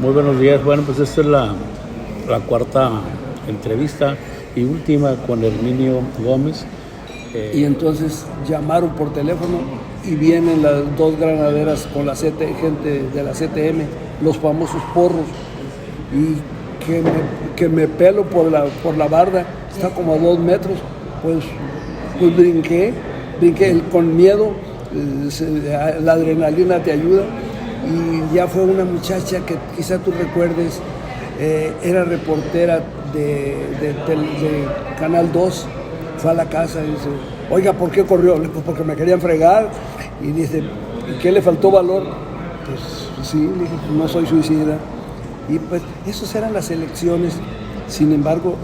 Muy buenos días. Bueno, pues esta es la cuarta entrevista y última con Herminio Gómez. Y entonces llamaron por teléfono y vienen las dos granaderas con la gente de la CTM, los famosos porros, y que me pelo por la barda, está como a 2 metros, pues brinqué con miedo, la adrenalina te ayuda, y ya fue una muchacha que quizá tú recuerdes, era reportera de Canal 2, fue a la casa y dice, oiga, ¿por qué corrió? Pues porque me querían fregar. Y dice, ¿y qué le faltó valor? Pues sí, le dije, no soy suicida. Y pues esas eran las elecciones. Sin embargo,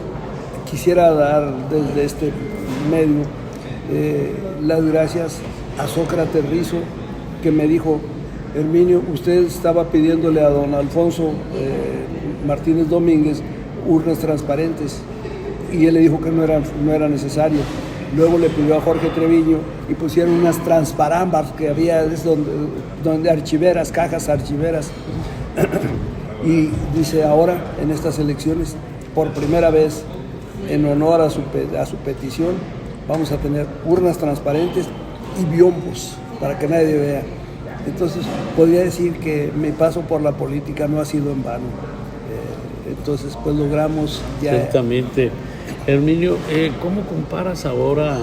quisiera dar desde este medio las gracias a Sócrates Rizo, que me dijo, Herminio, usted estaba pidiéndole a don Alfonso Martínez Domínguez urnas transparentes, y él le dijo que no era necesario. Luego le pidió a Jorge Treviño y pusieron unas transparambas que había donde archiveras, cajas archiveras. Y dice, ahora en estas elecciones, por primera vez, en honor a su petición, vamos a tener urnas transparentes y biombos para que nadie vea. Entonces, podría decir que mi paso por la política no ha sido en vano. Entonces, pues logramos ya... Ciertamente. Herminio, ¿cómo comparas ahora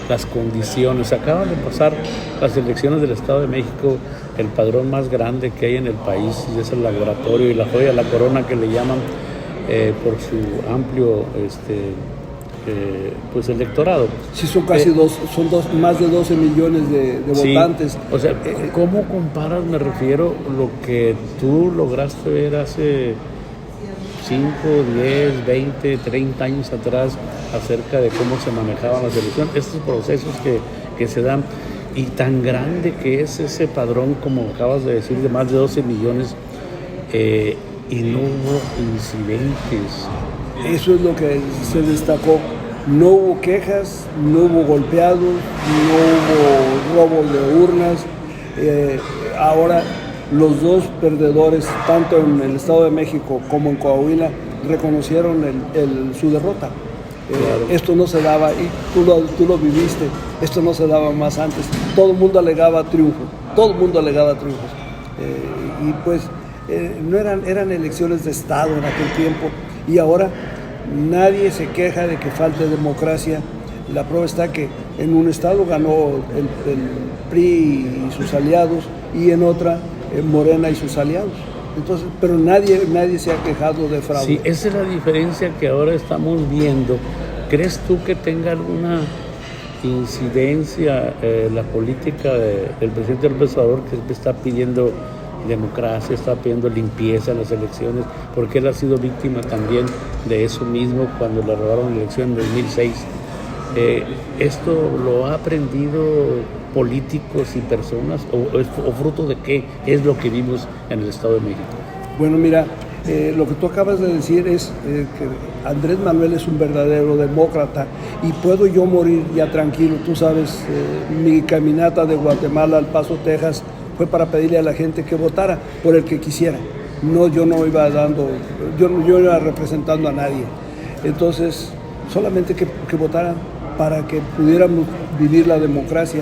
las condiciones? Acaban de pasar las elecciones del Estado de México, el padrón más grande que hay en el país, y es el laboratorio y la joya, la corona que le llaman por su amplio pues electorado. Sí, son casi más de 12 millones de sí, votantes. O sea, ¿cómo comparas, me refiero, lo que tú lograste ver hace 5, 10, 20, 30 años atrás acerca de cómo se manejaban las elecciones, estos procesos que se dan, y tan grande que es ese padrón, como acabas de decir, de más de 12 millones, y no hubo incidentes? Eso es lo que se destacó. No hubo quejas, no hubo golpeados, no hubo robos de urnas. Ahora los dos perdedores, tanto en el Estado de México como en Coahuila, reconocieron su derrota. Claro. Esto no se daba, y tú lo viviste, esto no se daba más antes. Todo el mundo alegaba triunfos. Y pues no eran elecciones de Estado en aquel tiempo, y ahora nadie se queja de que falte democracia. La prueba está que en un estado ganó el PRI y sus aliados, y en otra Morena y sus aliados. Entonces, pero nadie se ha quejado de fraude. Sí, esa es la diferencia que ahora estamos viendo. ¿Crees tú que tenga alguna incidencia la política del presidente López Obrador, que está pidiendo democracia, está pidiendo limpieza en las elecciones, porque él ha sido víctima también de eso mismo cuando le robaron la elección en 2006? ¿Esto lo ha aprendido políticos y personas o fruto de qué es lo que vimos en el Estado de México? Bueno, mira, lo que tú acabas de decir es que Andrés Manuel es un verdadero demócrata, y puedo yo morir ya tranquilo. Tú sabes, mi caminata de Guatemala al Paso, Texas, fue para pedirle a la gente que votara por el que quisiera. No, yo no iba yo iba representando a nadie. Entonces, solamente que votaran para que pudiéramos vivir la democracia.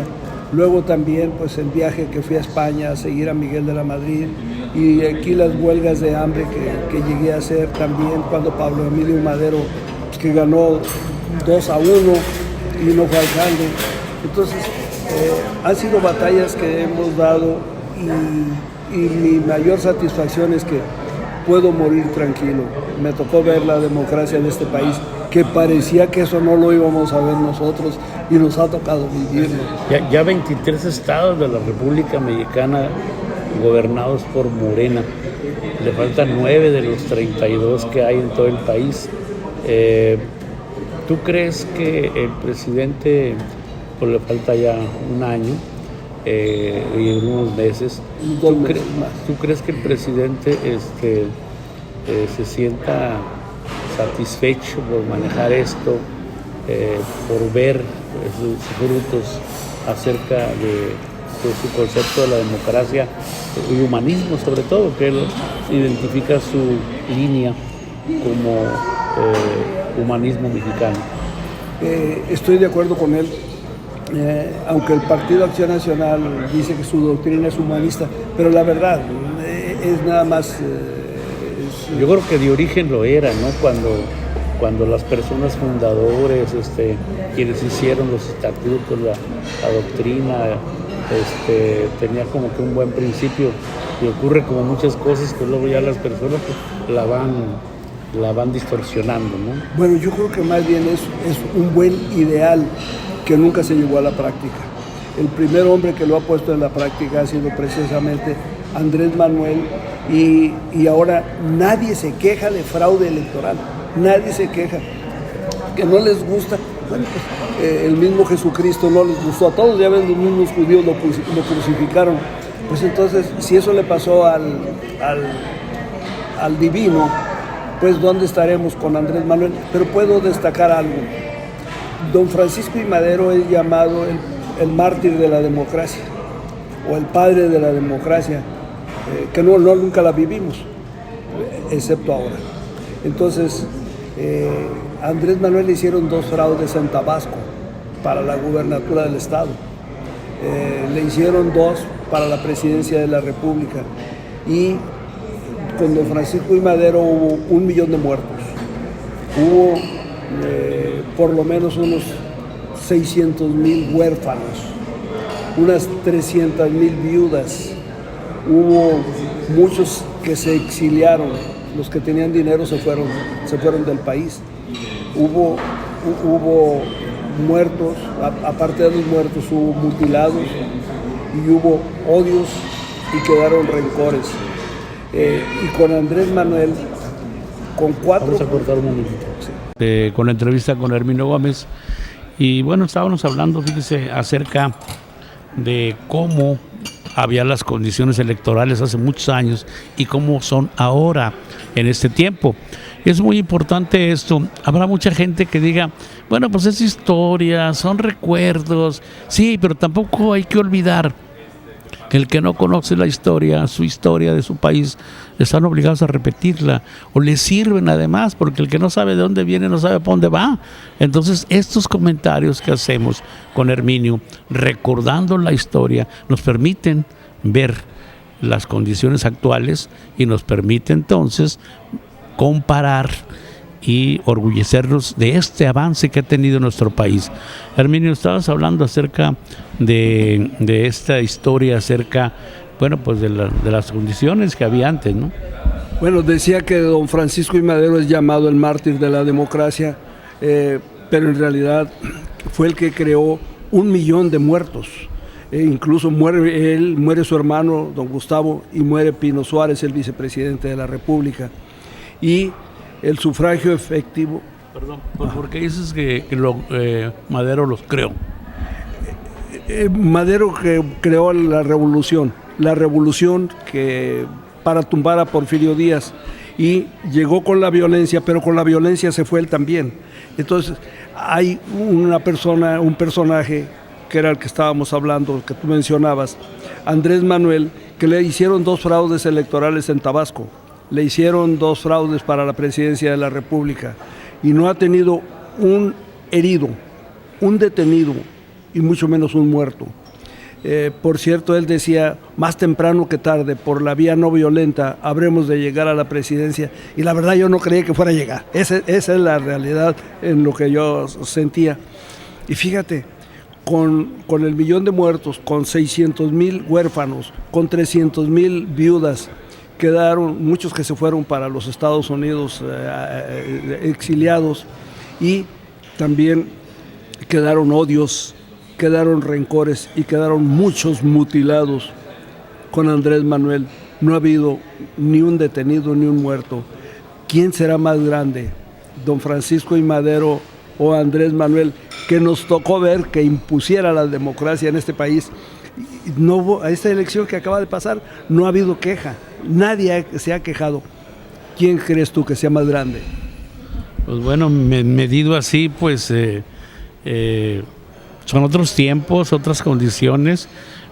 Luego también, pues, el viaje que fui a España a seguir a Miguel de la Madrid, y aquí las huelgas de hambre que llegué a hacer también cuando Pablo Emilio Madero, pues, que ganó 2-1 y no fue alcalde. Entonces, han sido batallas que hemos dado, y mi mayor satisfacción es que puedo morir tranquilo. Me tocó ver la democracia de este país, que parecía que eso no lo íbamos a ver nosotros, y nos ha tocado vivirlo. Ya 23 estados de la República Mexicana gobernados por Morena. Le faltan 9 de los 32 que hay en todo el país. ¿Tú crees que el presidente, pues le falta ya un año y unos meses, ¿tú crees que el presidente se sienta satisfecho por manejar esto, por ver sus frutos acerca su concepto de la democracia y humanismo sobre todo, que él identifica su línea como humanismo mexicano. Estoy de acuerdo con él, aunque el Partido Acción Nacional dice que su doctrina es humanista, pero la verdad es nada más... Yo creo que de origen lo era, ¿no? Cuando las personas fundadores, quienes hicieron los estatutos, la doctrina, tenía como que un buen principio, y ocurre como muchas cosas que luego ya las personas pues, la van distorsionando, ¿no? Bueno, yo creo que más bien es un buen ideal que nunca se llevó a la práctica. El primer hombre que lo ha puesto en la práctica ha sido precisamente Andrés Manuel, y ahora nadie se queja de fraude electoral, nadie se queja, que no les gusta. Bueno, pues, el mismo Jesucristo no les gustó a todos, ya ven, los mismos judíos lo crucificaron. Pues entonces, si eso le pasó al divino, pues ¿dónde estaremos con Andrés Manuel? Pero puedo destacar algo. Don Francisco I. Madero es llamado el mártir de la democracia, o el padre de la democracia, que nunca la vivimos, excepto ahora. Entonces, Andrés Manuel le hicieron 2 fraudes en Tabasco para la gubernatura del estado. Le hicieron 2 para la presidencia de la República. Y con don Francisco I. Madero hubo 1 millón de muertos. Hubo por lo menos unos 600,000 huérfanos, unas 300,000 viudas. Hubo muchos que se exiliaron, los que tenían dinero se fueron del país. Hubo muertos, aparte de los muertos hubo mutilados y hubo odios y quedaron rencores. Y con Andrés Manuel, con 4... Vamos a cortar un momentito. Sí. Con la entrevista con Herminio Gómez, y bueno, estábamos hablando, fíjese, acerca de cómo había las condiciones electorales hace muchos años y cómo son ahora en este tiempo. Es muy importante esto. Habrá mucha gente que diga, bueno, pues es historia, son recuerdos, sí, pero tampoco hay que olvidar que el que no conoce la historia, su historia de su país, están obligados a repetirla, o les sirven además, porque el que no sabe de dónde viene no sabe para dónde va. Entonces, estos comentarios que hacemos con Herminio, recordando la historia, nos permiten ver las condiciones actuales y nos permite entonces comparar y orgullecernos de este avance que ha tenido nuestro país. Herminio, estabas hablando acerca de esta historia, acerca, bueno, pues de las condiciones que había antes, ¿no? Bueno, decía que don Francisco I. Madero es llamado el mártir de la democracia, pero en realidad fue el que creó 1 millón de muertos. Incluso muere él, muere su hermano, don Gustavo, y muere Pino Suárez, el vicepresidente de la República. Y el sufragio efectivo... Perdón, ¿por qué dices que Madero los creó? Madero creó la revolución que para tumbar a Porfirio Díaz, y llegó con la violencia, pero con la violencia se fue él también. Entonces hay un personaje que era el que estábamos hablando, que tú mencionabas, Andrés Manuel, que le hicieron 2 fraudes electorales en Tabasco, le hicieron 2 fraudes para la presidencia de la República, y no ha tenido un herido, un detenido, y mucho menos un muerto. Por cierto, él decía, más temprano que tarde, por la vía no violenta, habremos de llegar a la presidencia, y la verdad yo no creía que fuera a llegar. Esa es la realidad en lo que yo sentía. Y fíjate, con el 1 millón de muertos, con 600,000 huérfanos, con 300,000 viudas, quedaron muchos que se fueron para los Estados Unidos exiliados, y también quedaron odios, quedaron rencores y quedaron muchos mutilados. Con Andrés Manuel no ha habido ni un detenido ni un muerto. ¿Quién será más grande, don Francisco I. Madero o Andrés Manuel, que nos tocó ver que impusiera la democracia en este país? No hubo, a esta elección que acaba de pasar no ha habido queja, nadie se ha quejado. ¿Quién crees tú que sea más grande? Pues bueno, medido así, pues son otros tiempos, otras condiciones,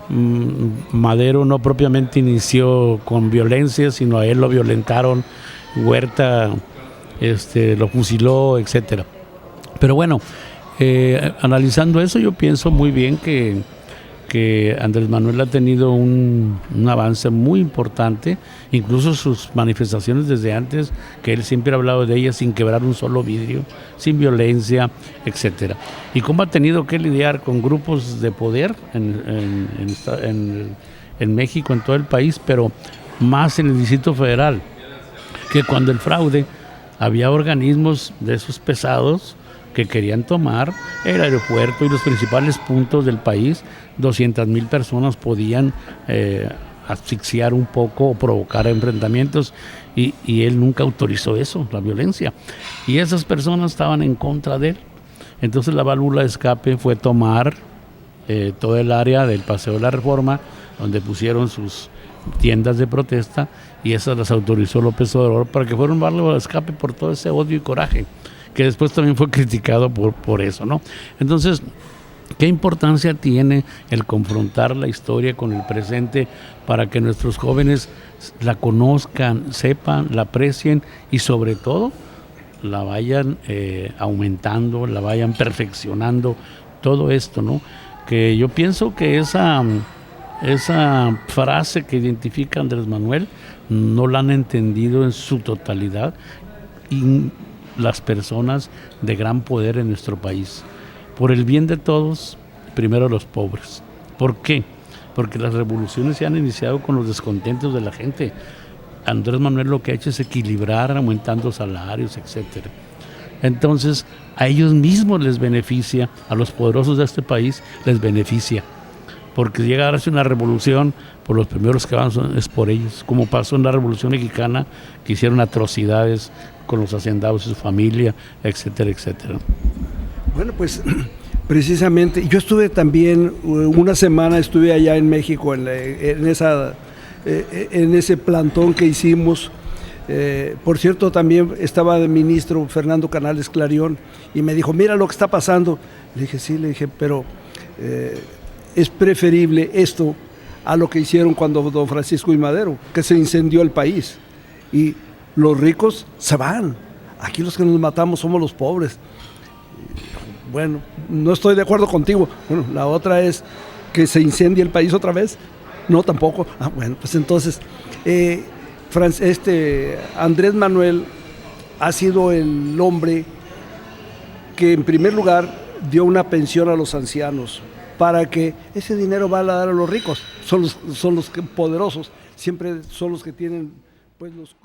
Madero no propiamente inició con violencia, sino a él lo violentaron, Huerta lo fusiló, etcétera. Pero bueno, analizando eso, yo pienso muy bien que Andrés Manuel ha tenido un avance muy importante, incluso sus manifestaciones desde antes, que él siempre ha hablado de ellas sin quebrar un solo vidrio, sin violencia, etcétera. Y cómo ha tenido que lidiar con grupos de poder en México, en todo el país, pero más en el Distrito Federal, que cuando el fraude había organismos de esos pesados que querían tomar el aeropuerto y los principales puntos del país. 200,000 personas podían asfixiar un poco o provocar enfrentamientos, y él nunca autorizó eso, la violencia, y esas personas estaban en contra de él. Entonces la válvula de escape fue tomar todo el área del Paseo de la Reforma, donde pusieron sus tiendas de protesta, y esas las autorizó López Obrador para que fuera un válvula de escape por todo ese odio y coraje, que después también fue criticado por eso, ¿no? Entonces, ¿qué importancia tiene el confrontar la historia con el presente para que nuestros jóvenes la conozcan, sepan, la aprecien y sobre todo la vayan aumentando, la vayan perfeccionando, todo esto, ¿no? Que yo pienso que esa frase que identifica a Andrés Manuel no la han entendido en su totalidad, y las personas de gran poder en nuestro país. Por el bien de todos, primero los pobres. ¿Por qué? Porque las revoluciones se han iniciado con los descontentos de la gente. Andrés Manuel lo que ha hecho es equilibrar, aumentando salarios, etcétera. Entonces, a ellos mismos les beneficia, a los poderosos de este país les beneficia. Porque llega a darse una revolución, por los primeros que van es por ellos, como pasó en la Revolución Mexicana, que hicieron atrocidades con los hacendados y su familia, etcétera, etcétera. Bueno, pues precisamente, yo estuve también una semana, estuve allá en México en ese plantón que hicimos. Por cierto, también estaba el ministro Fernando Canales Clarión y me dijo, mira lo que está pasando. Le dije, sí, pero es preferible esto a lo que hicieron cuando don Francisco y Madero, que se incendió el país. Y los ricos se van. Aquí los que nos matamos somos los pobres. Bueno, no estoy de acuerdo contigo. Bueno, la otra es que se incendie el país otra vez. No, tampoco. Bueno, pues entonces, Andrés Manuel ha sido el hombre que en primer lugar dio una pensión a los ancianos para que ese dinero va a dar a los ricos. Son los poderosos, siempre son los que tienen pues los